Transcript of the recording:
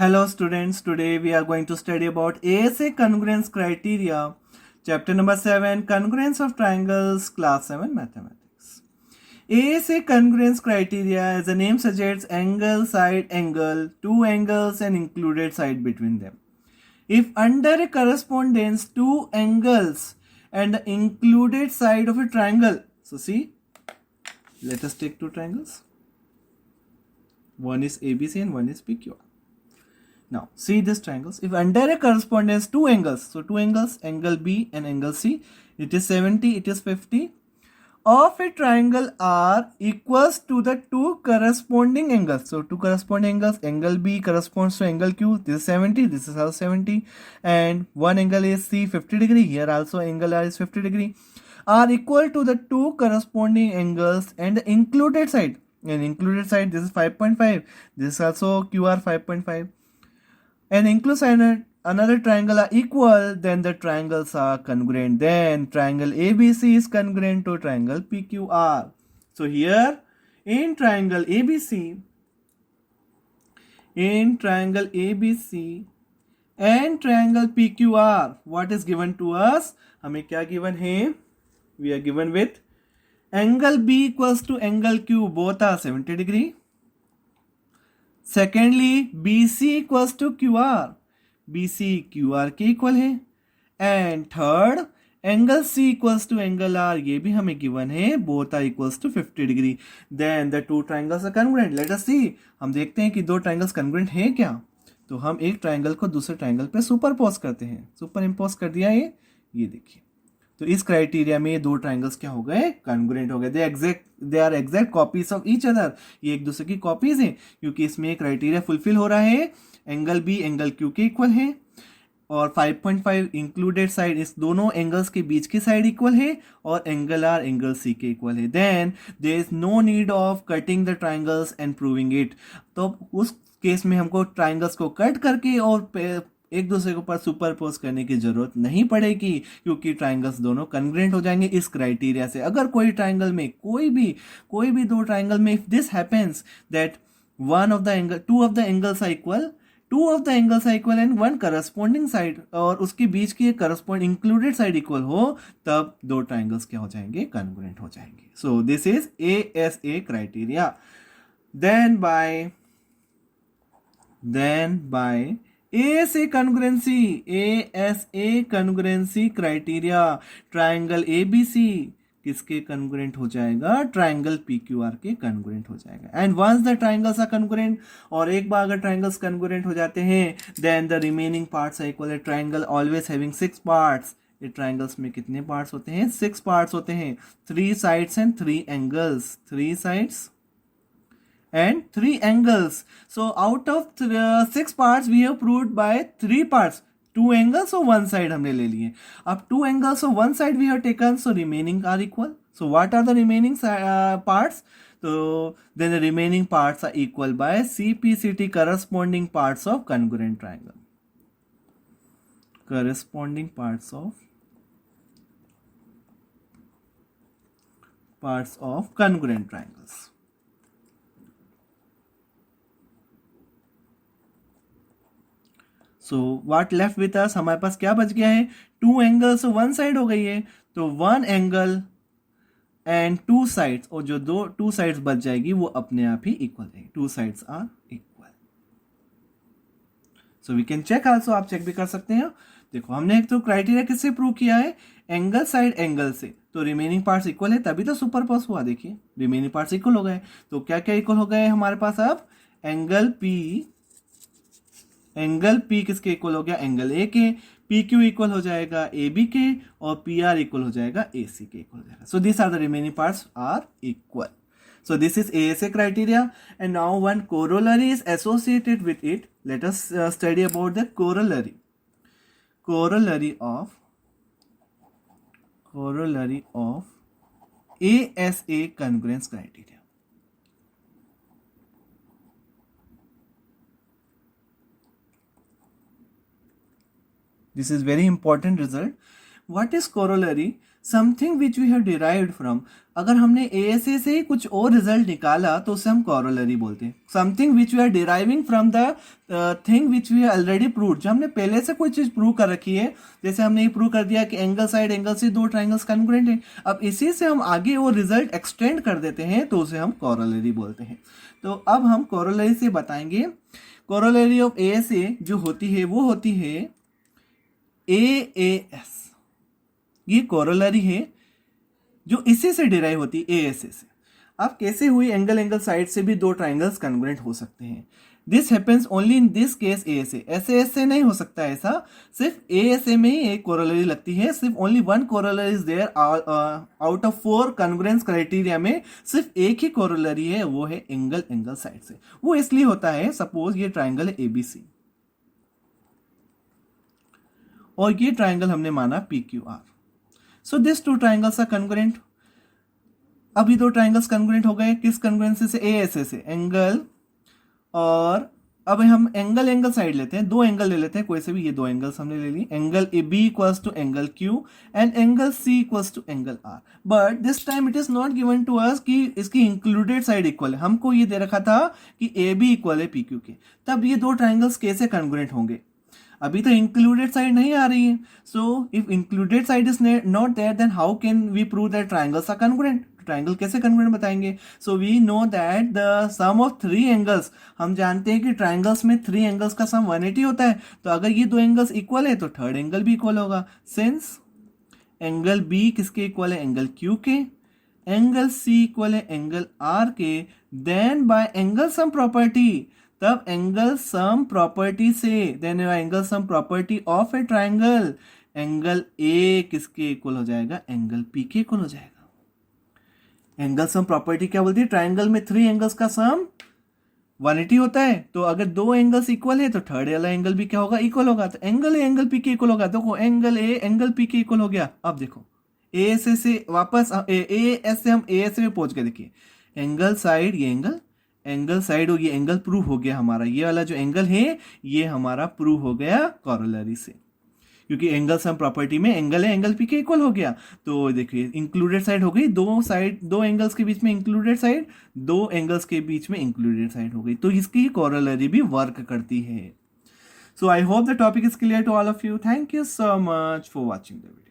Hello students, today we are going to study about ASA congruence criteria, chapter number 7, congruence of triangles, class 7 mathematics. ASA congruence criteria, as the name suggests, angle, side, angle, two angles and included side between them. If under a correspondence, two angles and the included side of a triangle, so see, let us take two triangles. One is ABC and one is PQR. Now, see these triangles. If under a correspondence, two angles, so two angles, angle B and angle C, it is 70, it is 50, of a triangle R equals to the two corresponding angles. So, two corresponding angles, angle B corresponds to angle Q, this is 70, this is also 70, and one angle is C, 50 degree, here also angle R is 50 degree, are equal to the two corresponding angles and the included side. And included side, this is 5.5, this is also QR 5.5. And includes another triangle are equal, then the triangles are congruent. Then triangle ABC is congruent to triangle PQR. So here in triangle ABC and triangle PQR, what is given to us? हमें क्या given है? We are given with angle B equals to angle Q, both are 70 degree. Secondly, BC equals to QR. BC QR के equal है. And third, angle C equals to angle R, ये भी हमें given है, both are equals to 50 degree. Then the two triangles are congruent. Let us see, हम देखते हैं कि दो ट्राइंगल्स कॉन्ग्रुएंट हैं क्या. तो हम एक ट्राइंगल को दूसरे ट्राइंगल पे सुपरपोज करते हैं. सुपर इम्पोज कर दिया ये देखिए. तो इस क्राइटेरिया में ये दो ट्राइंगल्स क्या हो गए? कॉन्ग्रुएंट हो गए. They are exact copies of each other. ये एक दूसरे की कॉपीज हैं क्योंकि इसमें क्राइटेरिया फुलफिल हो रहा है. एंगल बी एंगल क्यू के इक्वल है और 5.5 इंक्लूडेड साइड, इस दोनों एंगल्स के बीच की साइड इक्वल है और एंगल आर एंगल सी के इक्वल है. Then there is no need of cutting the triangles and proving it. तो उस केस में हमको ट्राइंगल्स को कट करके और एक दूसरे के ऊपर सुपरपोज करने की जरूरत नहीं पड़ेगी क्योंकि ट्राइंगल्स दोनों कन्ग्रुएंट हो जाएंगे इस क्राइटेरिया से. अगर कोई ट्राइंगल में कोई भी दो ट्राइंगल में if this happens that two of the angles are equal and one corresponding side, और उसके बीच की करस्पॉन्डिंग इंक्लूडेड साइड इक्वल हो, तब दो ट्राइंगल्स क्या हो जाएंगे? कन्ग्रुएंट हो जाएंगे. So this is ASA criteria. Then by ASA congruency criteria, triangle ABC किसके कन्ग्रुएंट हो जाएगा? ट्राइंगल PQR के कन्ग्रुएंट हो जाएगा. And once the triangles are congruent, और एक बार अगर ट्राइंगल्स कन्ग्रुएंट हो जाते हैं, then the remaining parts are equal. Triangle always having 6 parts. ये ट्राइंगल्स में कितने पार्ट्स होते हैं? 6 पार्ट्स होते हैं. 3 sides and 3 angles. 3 sides and 3 angles. So out of 6 parts we have proved by 3 parts. 2 angles or 1 side हमने ले लिए. अब 2 angles or 1 side we have taken, so remaining are equal. So what are the remaining parts? So then the remaining parts are equal by CPCT, corresponding parts of congruent triangle. Corresponding parts of congruent triangles. So what left with us, हमारे पास क्या बच गया है? 2 angles 1 side हो गई है, तो 1 angle and 2 sides, और जो 2 साइड्स बच जाएगी वो अपने आप ही इक्वल है. 2 sides are equal. So we can check also, आप चेक भी कर सकते हैं. देखो हमने एक तो क्राइटेरिया किससे प्रूव किया है? एंगल साइड एंगल से. तो रिमेनिंग पार्ट्स इक्वल है, तभी तो सुपरपोज हुआ. देखिए रिमेनिंग पार्ट्स इक्वल हो गए. तो क्या क्या इक्वल हो गए हमारे पास? अब एंगल P किसके इक्वल हो गया? एंगल A के. PQ इक्वल हो जाएगा AB के, और PR इक्वल हो जाएगा AC के इक्वल हो जाएगा. So this are the remaining parts are equal. So this is ASA criteria, and now one corollary is associated with it. Let us study about the corollary of ASA congruence criteria. This is very important result. What is corollary? Something which we have derived from. अगर हमने ASA से कुछ और result निकाला तो उसे हम corollary बोलते हैं। Something which we are deriving from the thing which we already proved. जो हमने पहले से कोई चीज प्रूव कर रखी है, जैसे हमने ये प्रूव कर दिया कि एंगल साइड एंगल से दो ट्राइंगल्स कॉन्ग्रुएंट हैं, अब इसी से हम आगे वो रिजल्ट एक्सटेंड कर देते हैं तो उसे हम कोरोलरी बोलते हैं। तो अब हम कोरोलरी से बताएंगे। कोरोलरी ऑफ ASA जो होती है वो होती है AAS। ये कोरोलरी है जो इसी से डिराइव होती है ASA से। अब कैसे हुई? एंगल एंगल साइड से भी दो ट्राइंगल्स कॉन्ग्रुएंट हो सकते हैं। This happens only in this case ASA। SAS से नहीं हो सकता ऐसा, सिर्फ ASA में ही एक कोरोलरी लगती है। सिर्फ only one corollary is there out of 4 congruence criteria में सिर्फ एक ही कोरोलरी है, वो है एंगल एंगल साइड से। वो इसलिए होता है, सपोज ये ट्राइंगल है ABC और ये ट्राइंगल हमने माना PQR। So this two triangles are congruent. अभी दो ट्राइंगल्स कॉन्ग्रुएंट हो गए, किस कॉन्ग्रुएंसी से? ASA से। एंगल, और अब हम एंगल एंगल साइड लेते हैं, दो एंगल ले लेते हैं कोई से भी। ये दो एंगल्स हमने ले ली, angle AB equals to angle Q and angle C equals to angle R। But this time it is not given to us कि इसकी इंक्लूडेड साइड इक्वल है। हमको ये दे रखा था कि AB इक्वल है PQ के। तब ये दो ट्राइंगल्स कैसे कॉन्ग्रुएंट होंगे? अभी तो इंक्लूडेड साइड नहीं आ रही है। So if included side is not there then how can we prove that triangles are congruent? Triangle कैसे कॉन्ग्रुएंट बताएंगे? So we know that the sum of 3 angles, हम जानते हैं कि ट्राइंगल्स में 3 एंगल्स का सम 180 होता है। तो अगर ये दो एंगल्स इक्वल है तो थर्ड एंगल भी इक्वल होगा। सिंस एंगल B किसके इक्वल है? एंगल Q के। एंगल C इक्वल है एंगल R के। Then by angle sum property, तब एंगल सम प्रॉपर्टी से, then angle sum property of a triangle, angle A किसके इक्वल हो जाएगा? एंगल P के इक्वल हो जाएगा। एंगल सम प्रॉपर्टी क्या बोलती है? ट्राइंगल में 3 एंगल्स का सम 180 होता है। तो अगर दो एंगल्स इक्वल है तो थर्ड वाला एंगल भी क्या होगा? इक्वल होगा। तो एंगल A एंगल P के इक्वल होगा। देखो एंगल A एंगल P के इक्वल हो गया। अब देखो ASA से वापस AS से हम ASA में पहुंच गए। देखिए एंगल साइड, ये एंगल साइड और ये एंगल प्रूव हो गया हमारा। ये वाला जो एंगल है ये हमारा प्रूव हो गया कोरोलरी से, क्योंकि एंगल सम प्रॉपर्टी में एंगल है एंगल P के इक्वल हो गया। तो देखिए इंक्लूडेड साइड हो गई, दो एंगल्स के बीच में इंक्लूडेड साइड, दो एंगल्स के बीच में इंक्लूडेड साइड हो गई। तो इसकी कोरोलरी भी वर्क करती है। So I hope the topic is clear to all of you. Thank you so much for watching the video.